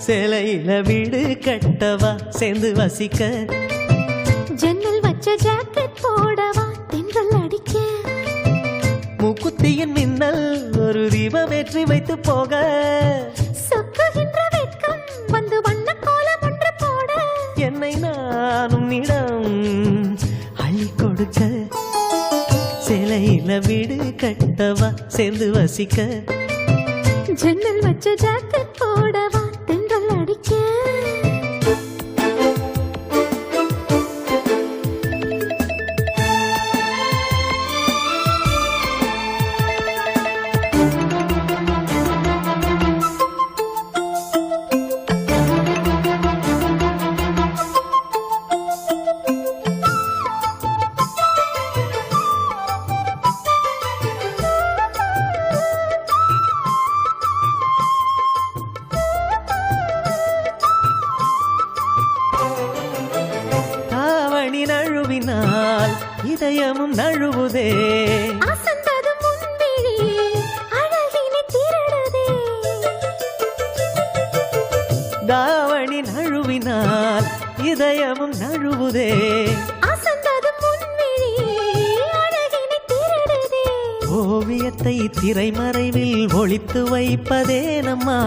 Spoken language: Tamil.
சேலையில வீடு கட்டவா சேர்ந்து வசிக்க ஜன்னல் வச்ச ஜாக்கெட் போடவா தென்றல் அடிக்க மூக்குத்தியின் மின்னல் ஒரு தீபம் ஏற்றி வைத்து போக சொக்குகின்ற வெட்கம் வந்து வண்ண கோலம் ஒன்று போட என்னை நானும் நிடம் அள்ளி கொடுக்க சேலையில வீடு கட்டவா சேர்ந்து வசிக்க ஜன்னல் வச்ச ஜாக்கெட் போடவா தென்றல் அடிக்க நழுவினால் இதயமும் நழுவுதே அசந்தது முன்விழி அழகினை திருடுதே தாவணி நழுவினால் இதயமும் நழுவுதே அசந்தது முன்விழி அழகினை திருடுதே ஓவியத்தை திரைமறைவில் ஒளித்து வைப்பதே நம்மா